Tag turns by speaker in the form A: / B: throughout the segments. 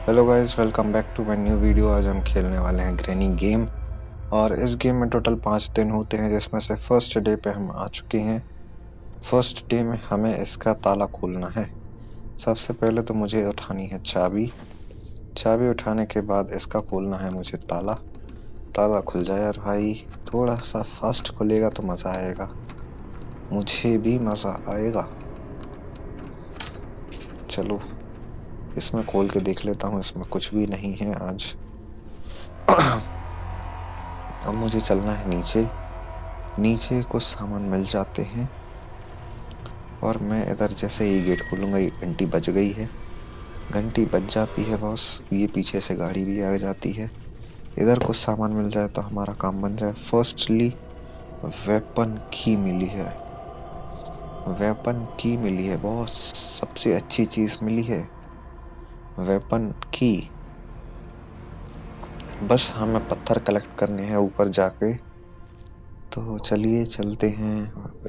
A: Hello guys, welcome back to my new video. आज हम खेलने वाले हैं ग्रैनी गेम। और इस गेम में टोटल 5 दिन होते हैं, जिसमें से फर्स्ट डे पे हम आ चुके हैं। फर्स्ट डे में हमें इसका ताला खोलना है। सबसे पहले तो मुझे उठानी है चाबी। चाबी उठाने के बाद इसका खोलना है मुझे ताला। ताला खुल जाए यार भाई। थोड़ा सा फास्ट खुलेगा तो मजा आएगा, मुझे भी मजा आएगा। चलो इसमें खोल के देख लेता हूँ, इसमें कुछ भी नहीं है आज। अब मुझे चलना है नीचे। नीचे कुछ सामान मिल जाते हैं और मैं इधर जैसे ही गेट खोलूंगा, ये घंटी बज गई है। घंटी बज जाती है बॉस, ये पीछे से गाड़ी भी आ जाती है। इधर कुछ सामान मिल जाए तो हमारा काम बन जाए। फर्स्टली वेपन की मिली है। वेपन की मिली है बॉस, सबसे अच्छी चीज मिली है वेपन की। बस हमें पत्थर कलेक्ट करने हैं ऊपर जाके। तो चलिए चलते हैं।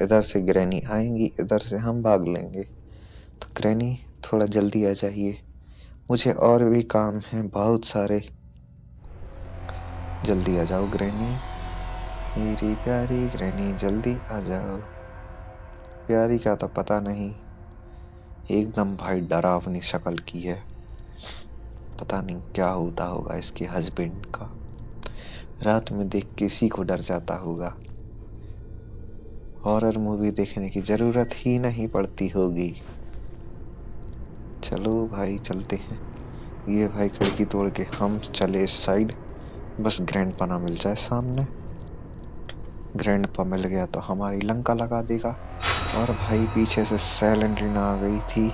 A: इधर से ग्रैनी आएंगी, इधर से हम भाग लेंगे। तो ग्रैनी थोड़ा जल्दी आ जाइए, मुझे और भी काम है बहुत सारे। जल्दी आ जाओ ग्रैनी, मेरी प्यारी ग्रैनी, जल्दी आ जाओ। प्यारी का तो पता नहीं, एकदम भाई डरावनी शक्ल की है। पता नहीं क्या होता होगा इसके हस्बैंड का, रात में देख के इसी को डर जाता होगा। हॉरर मूवी देखने की जरूरत ही नहीं पड़ती होगी। चलो भाई चलते हैं। ये भाई खिड़की तोड़ के हम चले इस साइड। बस ग्रैंडपा ना मिल जाए सामने। ग्रैंडपा मिल गया तो हमारी लंका लगा देगा। और भाई पीछे से सैलेंड्रीना आ गई थी।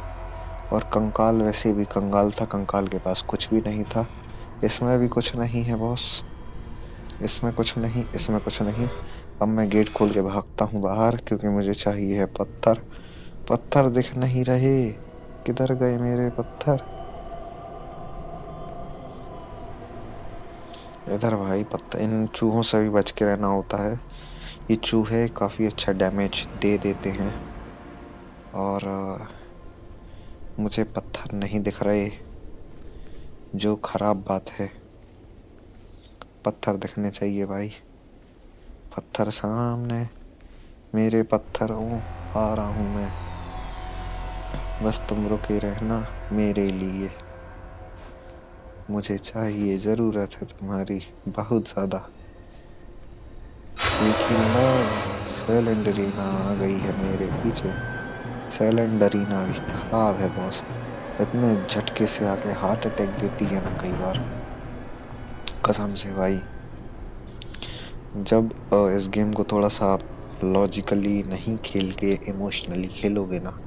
A: और कंकाल वैसे भी कंगाल था, कंकाल के पास कुछ भी नहीं था। इसमें भी कुछ नहीं है बॉस, इसमें कुछ नहीं, इसमें कुछ नहीं। अब मैं गेट खोल के भागता हूँ बाहर, क्योंकि मुझे चाहिए है पत्थर। पत्थर दिख नहीं रहे, किधर गए मेरे पत्थर। इधर भाई पत्थर, इन चूहों से भी बच के रहना होता है। ये चूहे काफी अच्छा डैमेज दे देते हैं। और मुझे पत्थर नहीं दिख रहे, जो खराब बात है। पत्थर दिखने चाहिए भाई, पत्थर सामने, मेरे पत्थर आ रहा हूं मैं। बस तुम रुके रहना मेरे लिए, मुझे चाहिए, जरूरत है तुम्हारी बहुत ज्यादा। लेकिन लो, सैलेंडरीना आ गई है मेरे पीछे। सैलेंडरीना भी खराब है बॉस, इतने झटके से आके हार्ट अटैक देती है ना कई बार, कसम से भाई। जब इस गेम को थोड़ा सा आप लॉजिकली नहीं खेल के इमोशनली खेलोगे ना,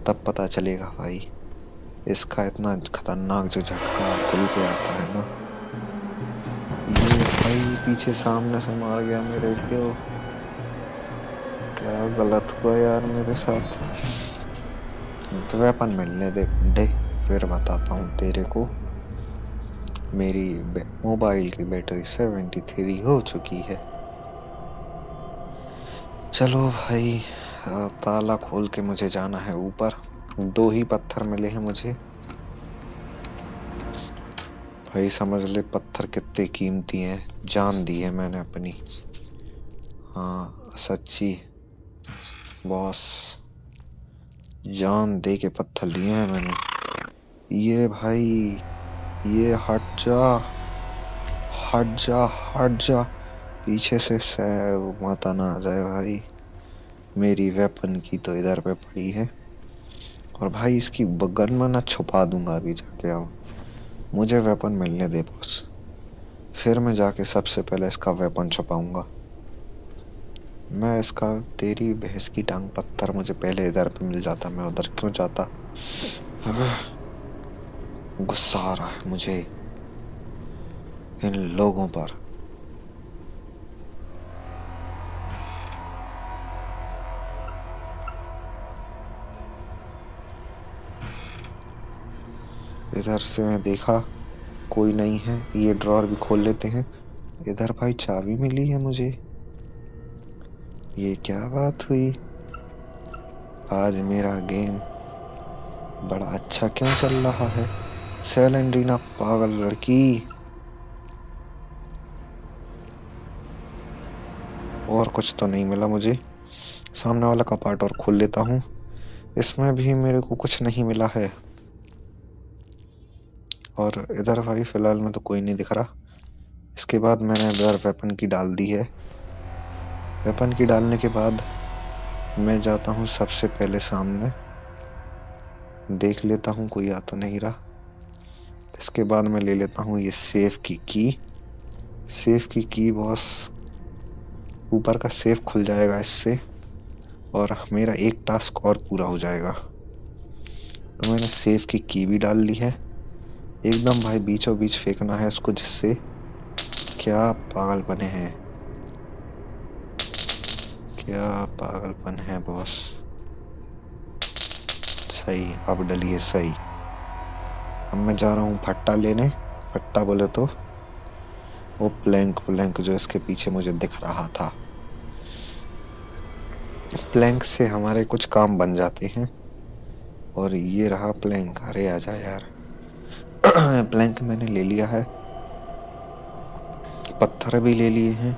A: तब पता चलेगा भाई इसका इतना खतरनाक जो झटका दिल पे आता है ना। ये भाई पीछे सामने से मार गया मेरे को, क्या गलत हुआ यार मेरे साथ। वेपन मिलने दे बुड्ढे, फिर बताता हूँ तेरे को। मेरी मोबाइल की बैटरी 73 हो चुकी है। चलो भाई, ताला खोल के मुझे जाना है ऊपर। 2 ही पत्थर मिले हैं मुझे। भाई समझ ले पत्थर कितने कीमती हैं, जान दी है मैंने अपनी। हाँ सच्ची बॉस, जान दे के पत्थर लिए हैं मैंने। ये भाई, ये हट जा, हट जा, हट जा। पीछे से माता ना आ जाए भाई। मेरी वेपन की तो इधर पे पड़ी है। और भाई इसकी गन में ना छुपा दूंगा अभी जाके। आओ, मुझे वेपन मिलने दे बॉस, फिर मैं जाके सबसे पहले इसका वेपन छुपाऊंगा। मैं इसका, तेरी भैंस की टांग, पत्थर मुझे पहले इधर पे मिल जाता, मैं उधर क्यों जाता। गुस्सा आ रहा है मुझे इन लोगों पर। इधर से मैं देखा कोई नहीं है, ये ड्रॉर भी खोल लेते हैं। इधर भाई चाबी मिली है मुझे, ये क्या बात हुई। आज मेरा गेम बड़ा अच्छा क्यों चल रहा है। सेलेंड्रीना पागल लड़की। और कुछ तो नहीं मिला मुझे। सामने वाला कपाट और खोल लेता हूँ। इसमें भी मेरे को कुछ नहीं मिला है। और इधर भाई फिलहाल में तो कोई नहीं दिख रहा। इसके बाद मैंने इधर वेपन की डाल दी है। वेपन की डालने के बाद मैं जाता हूँ सबसे पहले सामने, देख लेता हूँ कोई आ तो नहीं रहा। इसके बाद मैं ले लेता हूँ ये सेफ की की। सेफ की बॉस, ऊपर का सेफ खुल जाएगा इससे और मेरा एक टास्क और पूरा हो जाएगा। तो मैंने सेफ की भी डाल ली है। एकदम भाई बीचों बीच फेंकना है इसको, जिससे क्या पागलपन है, क्या पागलपन है बॉस। सही, अब डलिए सही। अब मैं जा रहा हूँ फट्टा लेने। फट्टा बोले तो वो प्लैंक प्लैंक जो इसके पीछे मुझे दिख रहा था। प्लैंक से हमारे कुछ काम बन जाते हैं। और ये रहा प्लैंक। अरे आजा यार। प्लैंक मैंने ले लिया है, पत्थर भी ले लिए हैं।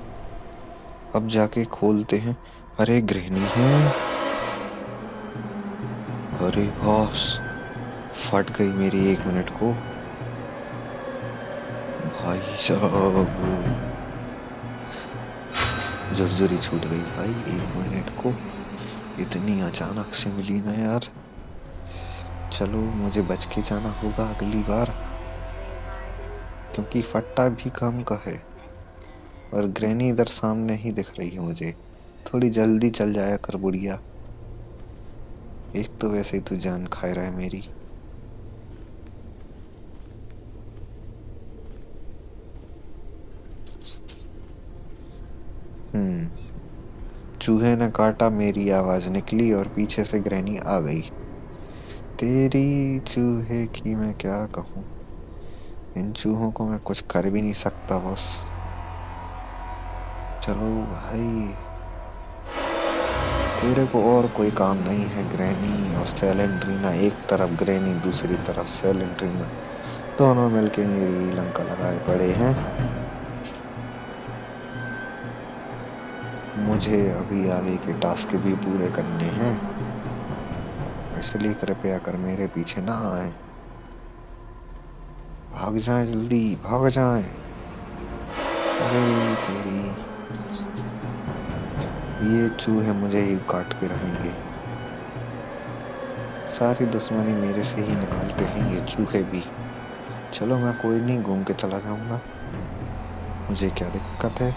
A: अब जाके खोलते हैं। अरे गृहिणी है। अरे बॉस, फट गई मेरी 1 मिनट को। भाई साहब, झुरझुरी छूट गई भाई 1 मिनट को। इतनी अचानक से मिली ना यार। चलो मुझे बच के जाना होगा अगली बार, क्योंकि फट्टा भी काम का है। और ग्रैनी इधर सामने ही दिख रही है मुझे। थोड़ी जल्दी चल जाया कर बुढ़िया। एक तो वैसे ही तू जान खा रहा है मेरी। चूहे ने काटा, मेरी आवाज निकली और पीछे से ग्रैनी आ गई। तेरी चूहे की मैं क्या कहूँ। इन चूहों को मैं कुछ कर भी नहीं सकता बॉस। चलो भाई, तेरे को और कोई काम नहीं है। ग्रैनी और सेलेंड्रीना एक तरफ, ग्रैनी दूसरी तरफ, सेलेंड्रीना दोनों मिलके मेरी लंका लगाए पड़े हैं। मुझे अभी आगे के टास्क भी पूरे करने हैं, इसलिए कृपया कर मेरे पीछे ना आए। भाग जाए, जल्दी भाग जाए। अरे तेरी, ये चूहे मुझे ही काट के रहेंगे। सारी दुश्मनी मेरे से ही निकालते हैं ये चूहे भी। चलो मैं कोई नहीं, घूम के चला जाऊंगा। मुझे क्या दिक्कत है।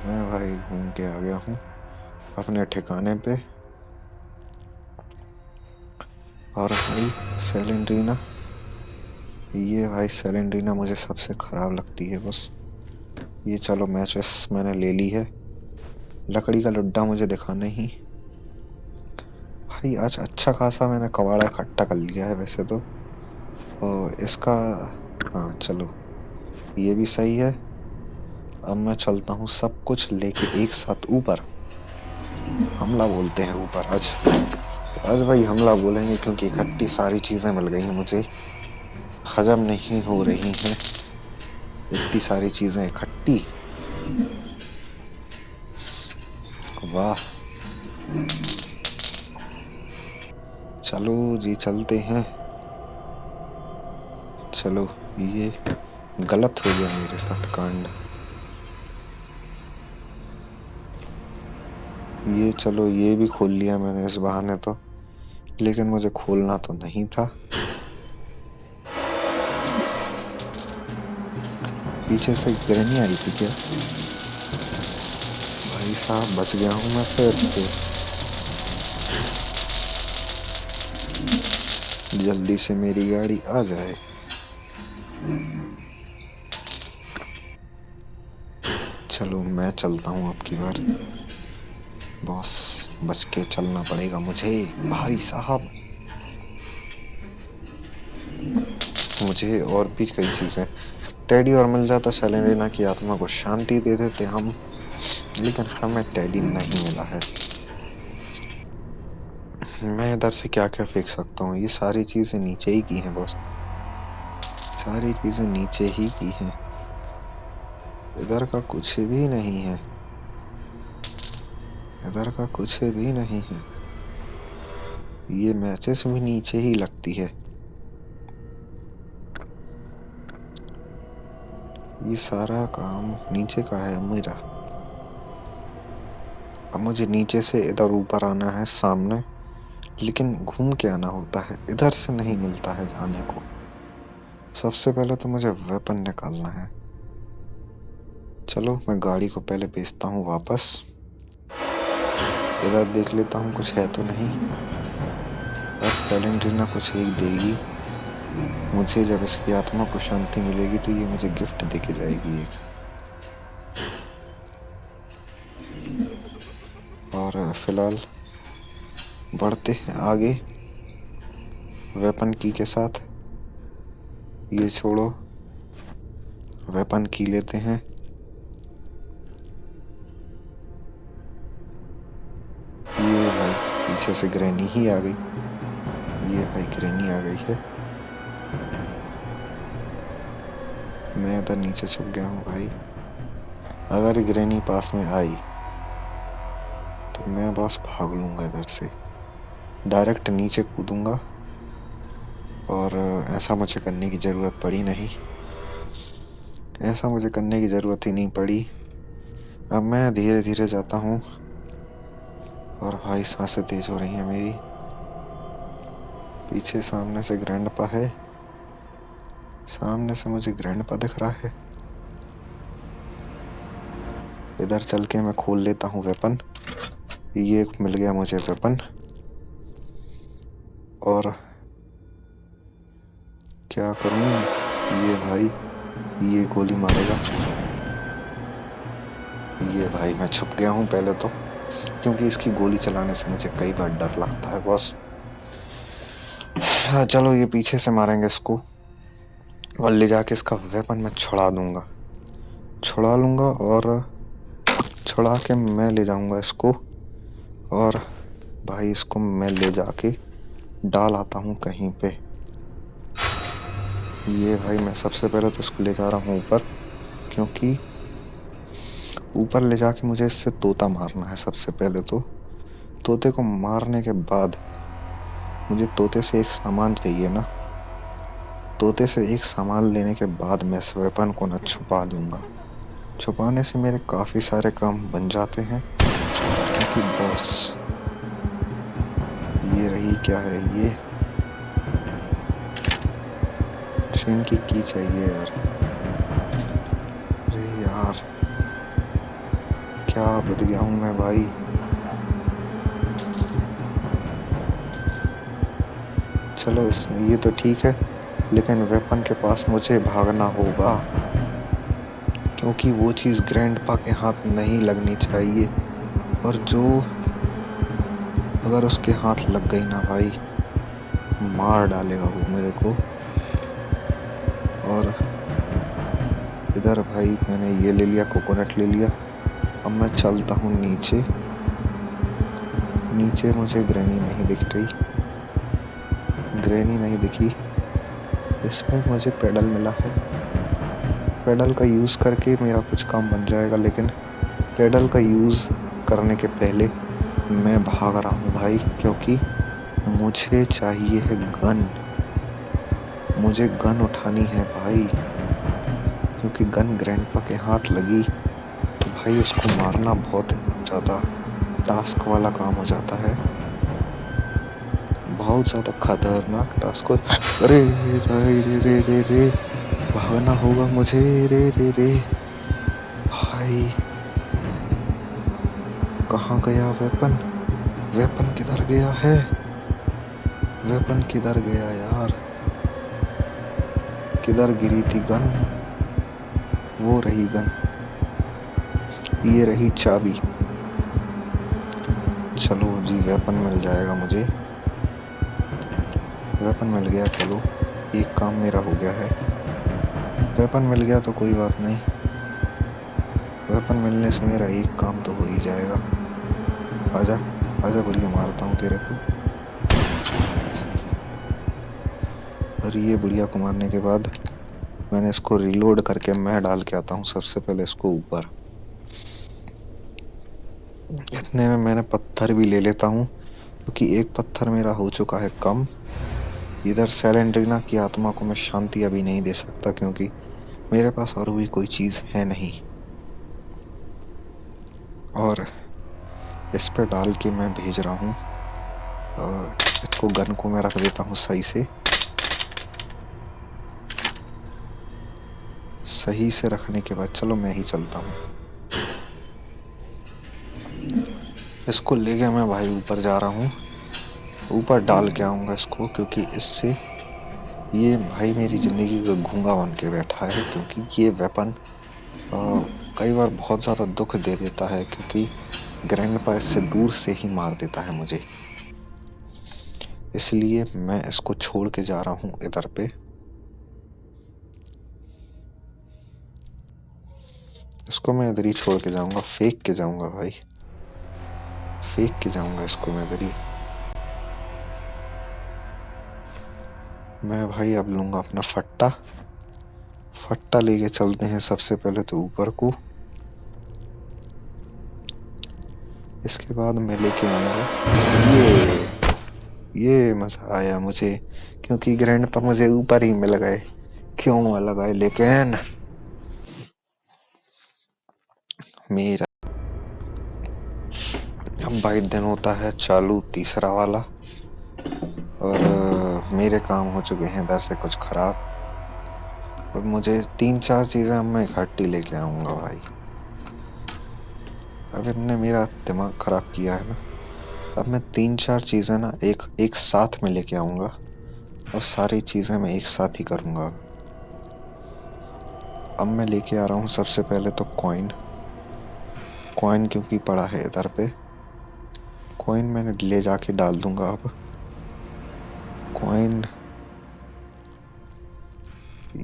A: मैं भाई घूम के आ गया हूँ अपने ठिकाने पे। और भाई सेलेंड्रीना, ये भाई सेलेंड्रीना मुझे सबसे खराब लगती है बस। ये चलो मैचेस मैंने ले ली है। लकड़ी का लुड्डा मुझे दिखा नहीं। भाई आज अच्छा खासा मैंने कबाड़ा इकट्ठा कर लिया है वैसे तो। और इसका, हाँ चलो ये भी सही है। अब मैं चलता हूँ सब कुछ लेके एक साथ ऊपर। हमला बोलते हैं ऊपर आज। आज भाई हमला बोलेंगे, क्योंकि इकट्ठी सारी चीजें मिल गई हैं मुझे। हजम नहीं हो रही हैं इतनी सारी चीजें इकट्ठी। वाह, चलो जी चलते हैं। चलो, ये गलत हो गया मेरे साथ कांड। ये चलो ये भी खोल लिया मैंने इस बहाने तो, लेकिन मुझे खोलना तो नहीं था। पीछे से ग्रैनी आई थी क्या। भाई साहब बच गया हूं मैं फिर से। जल्दी से मेरी गाड़ी आ जाए। चलो मैं चलता हूँ अब की बार। बॉस, बच के चलना पड़ेगा मुझे भाई साहब। मुझे और भी कई चीजें, टेडी और मिल जाता, सेलेंडीना की आत्मा को शांति दे देते हम, लेकिन हमें टेडी नहीं मिला है। मैं इधर से क्या क्या फेंक सकता हूँ? ये सारी चीजें नीचे ही की हैं बॉस, सारी चीजें नीचे ही की हैं। इधर का कुछ भी नहीं है, इधर का कुछ भी नहीं है। ये मैचेस भी नीचे ही लगती है। ये सारा काम नीचे का है मेरा। अब मुझे नीचे से इधर ऊपर आना है सामने, लेकिन घूम के आना होता है, इधर से नहीं मिलता है जाने को। सबसे पहले तो मुझे वेपन निकालना है। चलो मैं गाड़ी को पहले भेजता हूँ वापस। इधर देख लेता हूँ कुछ है तो नहीं। अब कैलेंड्रीना कुछ एक देगी मुझे। जब इसकी आत्मा को शांति मिलेगी तो ये मुझे गिफ्ट देके जाएगी एक। और फिलहाल बढ़ते हैं आगे वेपन की के साथ। ये छोड़ो, वेपन की लेते हैं। ये भाई पीछे से ग्रैनी ही आ गई। ये भाई ग्रैनी आ गई है। मैं इधर नीचे छुप गया हूँ भाई। अगर ग्रैनी पास में आई तो मैं बस भाग लूंगा इधर से, डायरेक्ट नीचे कूदूंगा। और ऐसा मुझे करने की जरूरत पड़ी नहीं, ऐसा मुझे करने की जरूरत ही नहीं पड़ी। अब मैं धीरे धीरे जाता हूँ। और भाई सांसें तेज हो रही हैं मेरी। पीछे सामने से ग्रैंडपा है, सामने से मुझे ग्रैंडपा दिख रहा है। इधर चल के मैं खोल लेता हूँ वेपन। ये मिल गया मुझे वेपन। और क्या करूँ? ये भाई ये गोली मारेगा। ये भाई मैं छुप गया हूँ पहले तो, क्योंकि इसकी गोली चलाने से मुझे कई बार डर लगता है बॉस। हाँ चलो ये पीछे से मारेंगे इसको, और ले जाके इसका वेपन मैं छुड़ा दूंगा, छुड़ा लूंगा। और छुड़ा के मैं ले जाऊंगा इसको। और भाई इसको मैं ले जाके डाल आता हूँ कहीं पे। ये भाई मैं सबसे पहले तो इसको ले जा रहा हूँ ऊपर, क्योंकि ऊपर ले जाके मुझे इससे तोता मारना है सबसे पहले तो। तोते को मारने के बाद मुझे तोते से एक सामान चाहिए ना, तोते से एक सामान लेने के बाद मैं इस वेपन को ना छुपा दूंगा। छुपाने से मेरे काफी सारे काम बन जाते हैं। क्योंकि बॉस ये रही क्या है, ये ट्रेन की चाहिए यार। अरे यार क्या बद गया हूं मैं भाई। चलो ये तो ठीक है, लेकिन वेपन के पास मुझे भागना होगा, क्योंकि वो चीज ग्रैंडपा के हाथ नहीं लगनी चाहिए। और जो अगर उसके हाथ लग गई ना भाई, मार डालेगा वो मेरे को। और इधर भाई मैंने ये ले लिया, कोकोनट ले लिया। अब मैं चलता हूँ नीचे। नीचे मुझे ग्रैनी नहीं दिख रही, ग्रैनी नहीं दिखी। इसमें मुझे पेडल मिला है, पेडल का यूज करके मेरा कुछ काम बन जाएगा। लेकिन पेडल का यूज करने के पहले मैं भाग रहा हूँ भाई, क्योंकि मुझे चाहिए है गन। मुझे गन उठानी है भाई, क्योंकि गन ग्रैंडपा के हाथ लगी तो भाई उसको मारना बहुत ज्यादा टास्क वाला काम हो जाता है, बहुत ज्यादा खतरनाक टास्क। अरे रे रे रे रे रे, भागना होगा मुझे। रे रे रे भाई कहाँ गया वेपन? वेपन किधर गया है? वेपन किधर गया यार? किधर गिरी थी गन? वो रही गन, ये रही चाबी। चलो जी वेपन मिल जाएगा मुझे, वेपन मिल गया। चलो एक काम मेरा हो गया है। वेपन मिल गया तो कोई बात नहीं, वेपन मिलने से मेरा एक काम तो हो ही जाएगा। आजा आजा, बढ़िया मारता हूँ तेरे को। और ये बुढ़िया को मारने के बाद मैंने इसको रिलोड करके मैं डाल के आता हूँ सबसे पहले इसको ऊपर। इतने में मैंने पत्थर भी ले लेता हूँ क्योंकि एक पत्थर मेरा हो चुका है कम। इधर सेलेंड्रिना की आत्मा को मैं शांति अभी नहीं दे सकता क्योंकि मेरे पास और भी कोई चीज है नहीं। और इस पे डाल के मैं भेज रहा हूँ। इसको गन को मैं रख देता हूँ सही से रखने के बाद चलो मैं ही चलता हूँ। इसको लेके मैं भाई ऊपर जा रहा हूँ। ऊपर डाल के आऊंगा इसको क्योंकि इससे ये भाई मेरी जिंदगी का घूंगा बन के बैठा है क्योंकि ये वेपन कई बार बहुत ज्यादा दुख दे देता है क्योंकि ग्रैंडपा इससे दूर से ही मार देता है मुझे। इसलिए मैं इसको छोड़ के जा रहा हूँ इधर पे। इसको मैं इधर ही छोड़ के जाऊंगा, फेंक के जाऊंगा भाई, फेंक के जाऊंगा इसको मैं इधर ही। मैं भाई अब लूंगा अपना फट्टा। फट्टा लेके चलते हैं सबसे पहले तो ऊपर को। इसके बाद मैं लेके आऊंगा ये मजा आया मुझे क्योंकि ग्रैंडपा मुझे ऊपर ही मिल गए। क्यों लगाए लेकिन मेरा अब भाई दिन होता है चालू तीसरा वाला और मेरे काम हो चुके हैं इधर से कुछ खराब। और मुझे 3-4 चीजें अब मैं इकट्ठी लेके आऊंगा भाई। अब इनने मेरा दिमाग खराब किया है ना। अब मैं 3-4 चीजें ना एक एक साथ में लेके आऊंगा और सारी चीजें मैं एक साथ ही करूंगा। अब मैं लेके आ रहा हूँ सबसे पहले तो कॉइन। कॉइन क्योंकि पड़ा है इधर पे, कॉइन मैंने ले जाके डाल दूंगा। अब कॉइन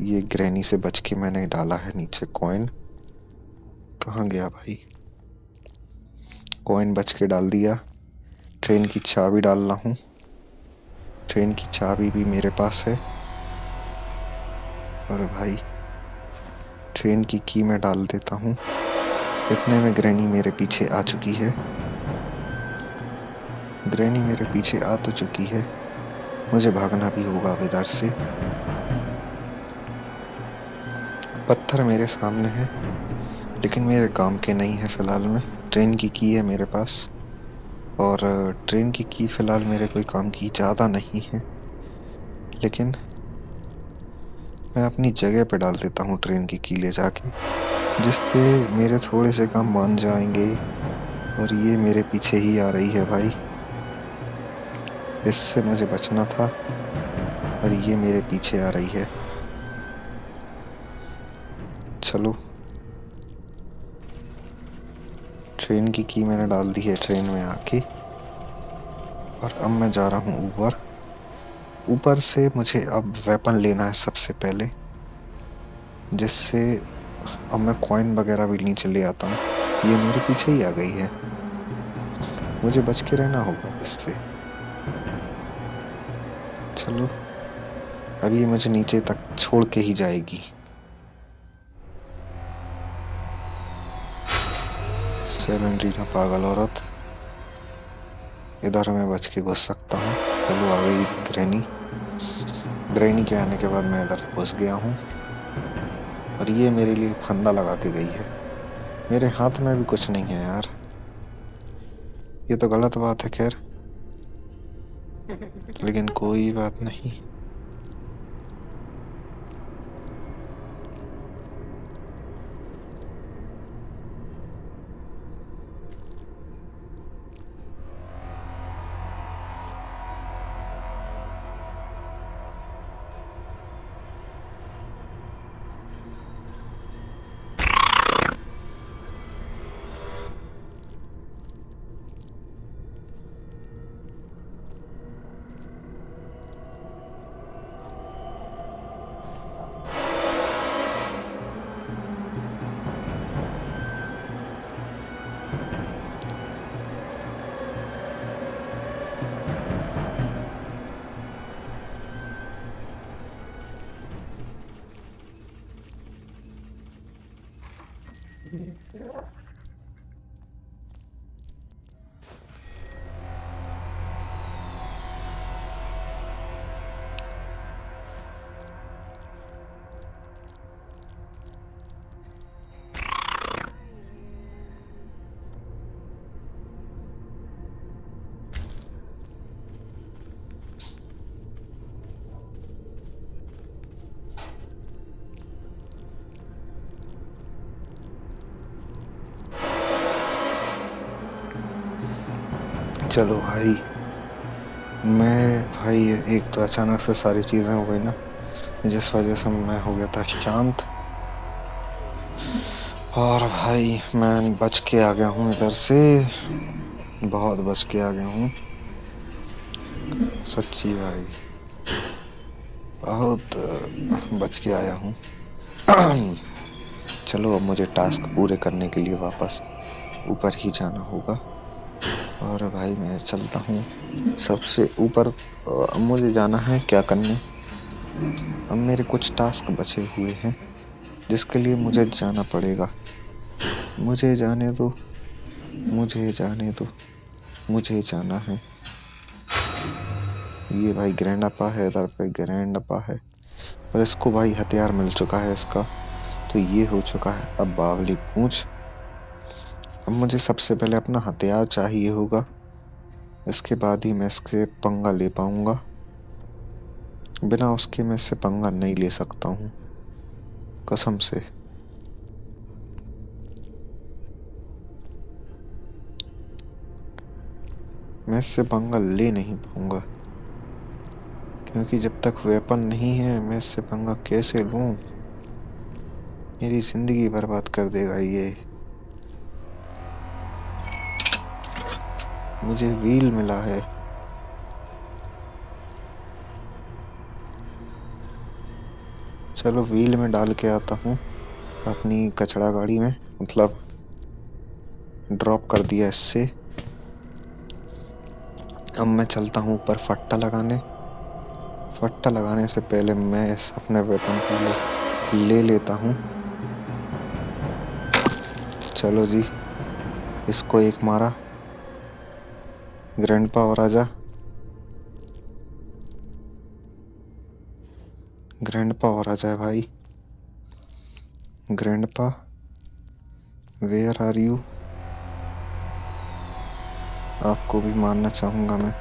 A: ये ग्रैनी से बच के मैंने डाला है नीचे। कॉइन कहाँ गया भाई? कॉइन बच के डाल दिया। ट्रेन की चाबी डाल रहा हूँ। ट्रेन की चाबी भी मेरे पास है। और भाई ट्रेन की की मैं डाल देता हूँ। इतने में ग्रैनी मेरे पीछे आ चुकी है। ग्रैनी मेरे पीछे आ तो चुकी है, मुझे भागना भी होगा अब इधर से। पत्थर मेरे सामने है लेकिन मेरे काम के नहीं है फिलहाल में। ट्रेन की है मेरे पास और ट्रेन की फिलहाल मेरे कोई काम की ज्यादा नहीं है, लेकिन मैं अपनी जगह पे डाल देता हूँ ट्रेन की ले जाके, जिससे मेरे थोड़े से काम मान जाएंगे। और ये मेरे पीछे ही आ रही है भाई, इससे मुझे बचना था और ये मेरे पीछे आ रही है। चलो ट्रेन की मैंने डाल दी है ट्रेन में आके। और अब मैं जा रहा हूँ ऊपर। ऊपर से मुझे अब वेपन लेना है सबसे पहले, जिससे अब मैं कॉइन वगैरह भी नीचे ले आता हूँ। ये मेरे पीछे ही आ गई है, मुझे बच के रहना होगा इससे। चलो अब ये मुझे नीचे तक छोड़ के ही जाएगी। सेलेंड्रीना पागल औरत, इधर मैं बच के घुस सकता हूँ। चलो आ गई ग्रैनी। ग्रैनी के आने के बाद मैं इधर घुस गया हूँ और ये मेरे लिए फंदा लगा के गई है। मेरे हाथ में भी कुछ नहीं है यार, ये तो गलत बात है। खैर लेकिन कोई बात नहीं। चलो भाई, भाई एक तो अचानक से सारी चीजें हो गई ना, जिस वजह से मैं हो गया था शांत। और भाई मैं बच के आ गया हूँ इधर से, बहुत बच के आ गया हूँ सच्ची भाई, बहुत बच के आया हूँ। चलो अब मुझे टास्क पूरे करने के लिए वापस ऊपर ही जाना होगा। और भाई मैं चलता हूँ सबसे ऊपर। अब मुझे जाना है क्या करने, अब मेरे कुछ टास्क बचे हुए हैं जिसके लिए मुझे जाना पड़ेगा। मुझे जाने दो, मुझे जाने दो, मुझे जाना है। ये भाई ग्रैंड अपा है, इधर पे ग्रैंड अपा है, और इसको भाई हथियार मिल चुका है इसका, तो ये हो चुका है अब बावली पूंछ। अब मुझे सबसे पहले अपना हथियार चाहिए होगा, इसके बाद ही मैं इसके पंगा ले पाऊंगा, बिना उसके मैं इससे पंगा नहीं ले सकता हूँ कसम से। मैं इससे पंगा ले नहीं पाऊंगा, क्योंकि जब तक वेपन नहीं है मैं इससे पंगा कैसे लूं, मेरी जिंदगी बर्बाद कर देगा ये। मुझे व्हील मिला है, चलो व्हील में डाल के आता हूँ अपनी कचड़ा गाड़ी में, मतलब ड्रॉप कर दिया इससे। अब मैं चलता हूँ ऊपर फट्टा लगाने। फट्टा लगाने से पहले मैं इस अपने वेपन को ले लेता हूँ। चलो जी, इसको एक मारा। ग्रैंडपा और आजा, ग्रैंडपा और आ जाए भाई। Grandpa, where are you? आपको भी मारना चाहूंगा मैं।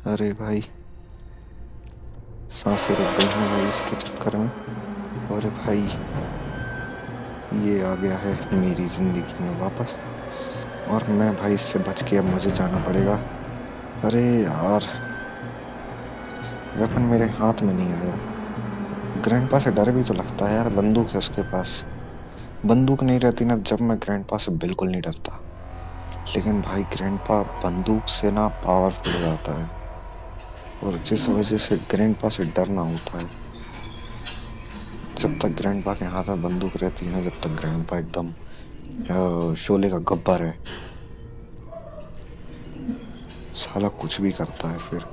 A: अरे भाई सांसें रुक गई हैं भाई इसके चक्कर में। और भाई ये आ गया है मेरी जिंदगी में वापस, और मैं भाई इससे बच के अब मुझे जाना पड़ेगा। अरे यार वेपन मेरे हाथ में नहीं आया। ग्रैंडपा से डर भी तो लगता है यार, बंदूक है उसके पास। बंदूक नहीं रहती ना जब मैं ग्रैंडपा से बिल्कुल नहीं डरता, लेकिन भाई ग्रैंडपा बंदूक से ना पावरफुल हो जाता है, और जिस वजह से ग्रैंडपा से डरना होता है। जब तक ग्रैंडपा के हाथ में बंदूक रहती है ना, जब तक ग्रैंडपा एकदम शोले का गब्बर है, साला कुछ भी करता है फिर।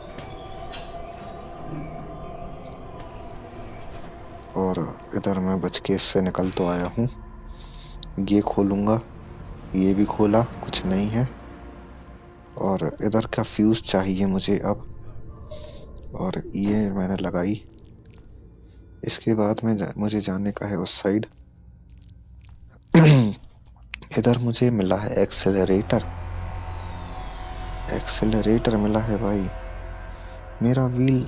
A: और इधर मैं बच के इससे निकल तो आया हूँ, ये खोलूंगा, ये भी खोला, कुछ नहीं है। और इधर का फ्यूज चाहिए मुझे अब, और ये मैंने लगाई। इसके बाद में मुझे जाने का है उस साइड। इधर मुझे मिला है एक्सेलरेटर, एक्सेलरेटर मिला है भाई। मेरा व्हील,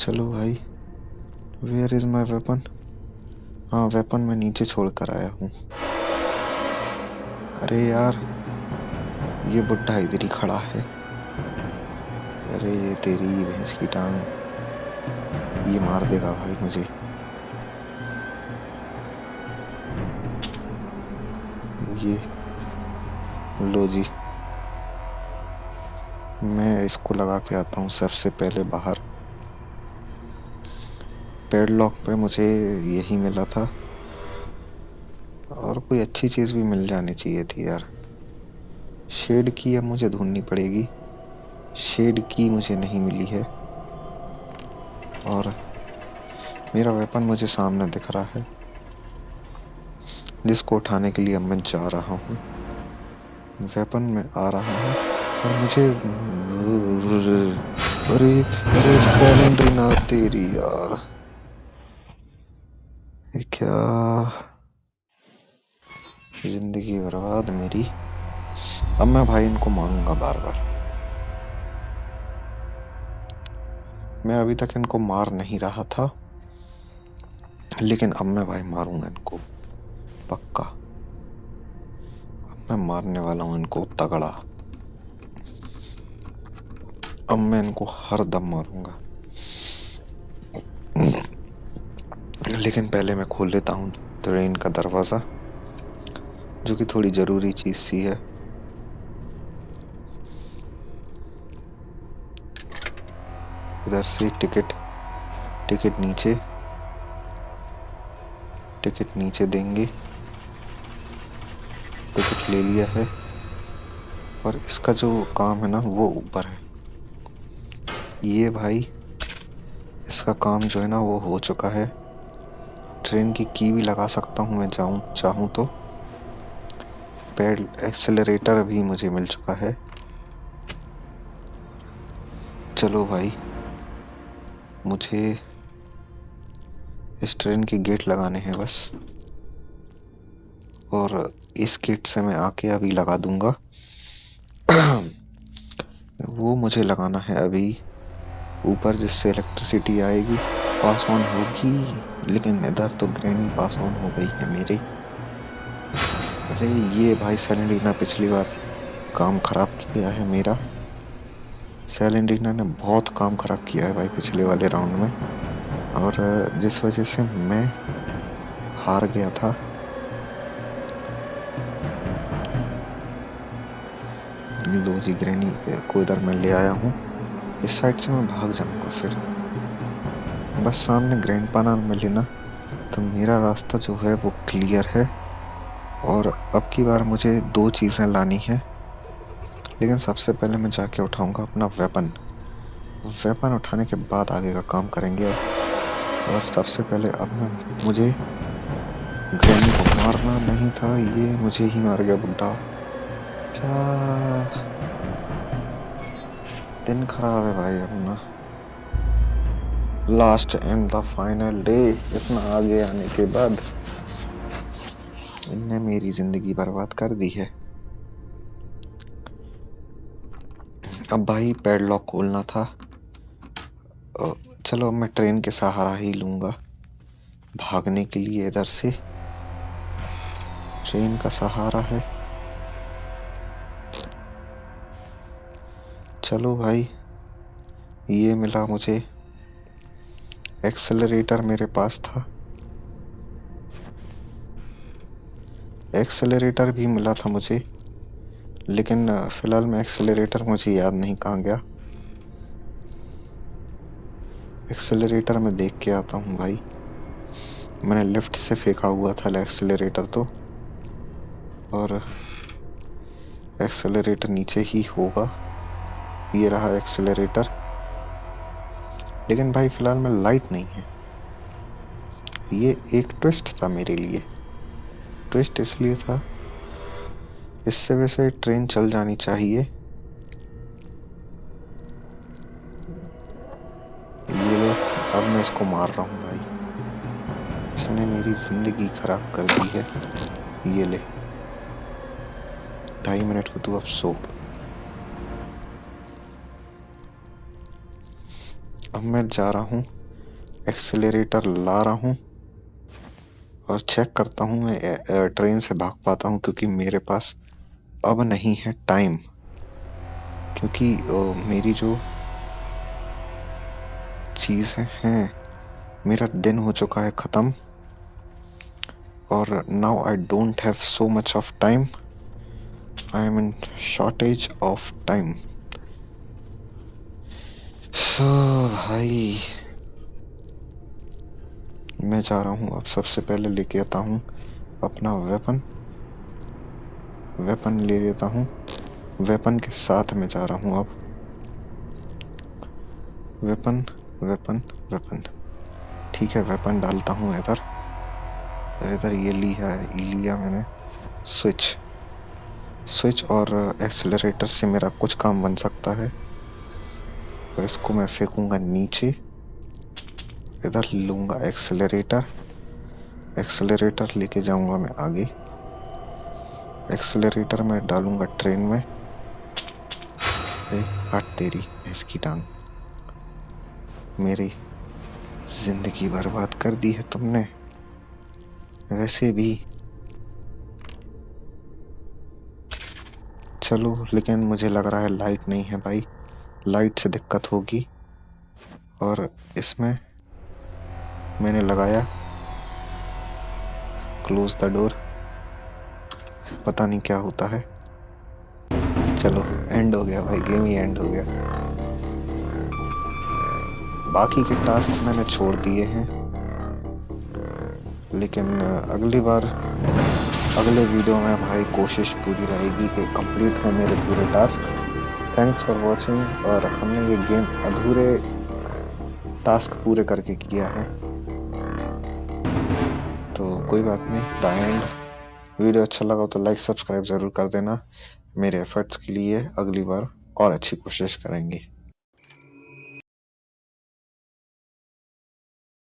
A: चलो भाई, वेयर इज माय वेपन? हाँ वेपन मैं नीचे छोड़ कर आया हूँ। अरे यार ये बुड्ढा इधर ही खड़ा है। अरे ये तेरी भैंस की टांग, ये मार देगा भाई मुझे। ये लो जी, मैं इसको लगा के आता हूँ सबसे पहले बाहर। पेडलॉक पे मुझे यही मिला था, और कोई अच्छी चीज भी मिल जानी चाहिए थी यार। शेड की अब मुझे ढूंढनी पड़ेगी। शेड की मुझे नहीं मिली है और मेरा वेपन मुझे सामने दिख रहा है, जिसको उठाने के लिए अब मैं जा रहा हूँ। वेपन में आ रहा हूँ और मुझे अरे अरे स्पेलिंग ना तेरी यार, ये क्या जिंदगी बर्बाद मेरी। अब मैं भाई इनको मारूंगा बार बार। मैं अभी तक इनको मार नहीं रहा था, लेकिन अब मैं भाई मारूंगा इनको पक्का। अब मैं मारने वाला हूँ इनको तगड़ा। अब मैं इनको हर दम मारूंगा। लेकिन पहले मैं खोल लेता हूँ ट्रेन का दरवाजा, जो कि थोड़ी जरूरी चीज सी है। इधर से टिकट टिकट नीचे, टिकट नीचे देंगे। टिकट ले लिया है और इसका जो काम है ना वो ऊपर है। ये भाई इसका काम जो है ना वो हो चुका है। ट्रेन की भी लगा सकता हूँ मैं जाऊं चाहूं तो। पैड एक्सेलरेटर भी मुझे मिल चुका है। चलो भाई, मुझे इस ट्रेन के गेट लगाने हैं बस, और इस गेट से मैं आके अभी लगा दूंगा। वो मुझे लगाना है अभी ऊपर, जिससे इलेक्ट्रिसिटी आएगी, पास ऑन होगी। लेकिन इधर तो ग्रैनी पास ऑन हो गई है मेरे। अरे ये भाई सेलेंडीना पिछली बार काम खराब किया है मेरा। सेलेंडीना ने बहुत काम खराब किया है भाई पिछले वाले राउंड में, और जिस वजह से मैं हार गया था। लो जी, ग्रैनी को इधर मैं ले आया हूँ। इस साइड से मैं भाग जाऊंगा फिर। बस सामने ग्रैंडपा ना मिले ना, तो मेरा रास्ता जो है वो क्लियर है। और अब की बार मुझे दो चीजें लानी है, लेकिन सबसे पहले मैं जाके उठाऊंगा अपना वेपन। वेपन उठाने के बाद आगे का काम करेंगे। और सबसे पहले अब मुझे ग्रैनी को मारना नहीं था, ये मुझे ही मार गया बुड्ढा। क्या दिन खराब है भाई अपना। Last and the final day, इतना आगे आने के बाद इनने मेरी जिंदगी बर्बाद कर दी है। अब भाई पैडलॉक खोलना था। चलो अब मैं ट्रेन के सहारा ही लूंगा भागने के लिए। इधर से ट्रेन का सहारा है। चलो भाई, ये मिला मुझे एक्सेलरेटर, मेरे पास था एक्सेलरेटर भी मिला था मुझे, लेकिन फिलहाल मैं एक्सेलरेटर मुझे याद नहीं कहाँ गया। एक्सेलरेटर मैं देख के आता हूँ भाई। मैंने लिफ्ट से फेंका हुआ था एक्सेलरेटर तो, और एक्सेलरेटर नीचे ही होगा। ये रहा एक्सेलरेटर। लेकिन भाई फिलहाल में लाइट नहीं है। ये एक ट्विस्ट था मेरे लिए। ट्विस्ट इसलिए था, इससे वैसे ट्रेन चल जानी चाहिए। ये लो, अब मैं इसको मार रहा हूँ भाई। इसने मेरी जिंदगी खराब कर दी है। ये ले, 2.5 मिनट को तू अब सो। अब मैं जा रहा हूँ, एक्सेलरेटर ला रहा हूँ और चेक करता हूँ मैं ट्रेन से भाग पाता हूँ, क्योंकि मेरे पास अब नहीं है टाइम। क्योंकि मेरी जो चीजें हैं, मेरा दिन हो चुका है खत्म, और now I don't have so much of time. I am in shortage of time. भाई मैं जा रहा हूँ। अब सबसे पहले लेके आता हूँ अपना वेपन ले लेता हूँ। वेपन के साथ में जा रहा हूँ अब। वेपन वेपन वेपन, ठीक है वेपन डालता हूँ इधर। इधर ये लिया मैंने स्विच और एक्सेलरेटर से मेरा कुछ काम बन सकता है। और इसको मैं फेंकूंगा नीचे। इधर लूंगा एक्सेलरेटर लेके जाऊंगा मैं आगे। एक्सेलरेटर में डालूंगा ट्रेन में। हट तेरी भैंस की टांग, मेरी जिंदगी बर्बाद कर दी है तुमने। वैसे भी चलो, लेकिन मुझे लग रहा है लाइट नहीं है भाई, लाइट से दिक्कत होगी। और इसमें मैंने लगाया क्लोज द डोर, पता नहीं क्या होता है। चलो एंड हो गया भाई, गेम ही एंड हो गया। बाकी के टास्क मैंने छोड़ दिए हैं, लेकिन अगली बार अगले वीडियो में भाई कोशिश पूरी रहेगी कि कंप्लीट हो मेरे पूरे टास्क। Thanks for watching. और हमने ये गेम अधूरे टास्क पूरे करके किया है, तो कोई बात नहीं। The end. वीडियो अच्छा लगा तो लाइक सब्सक्राइब जरूर कर देना। मेरे एफर्ट्स के लिए अगली बार और अच्छी कोशिश करेंगे।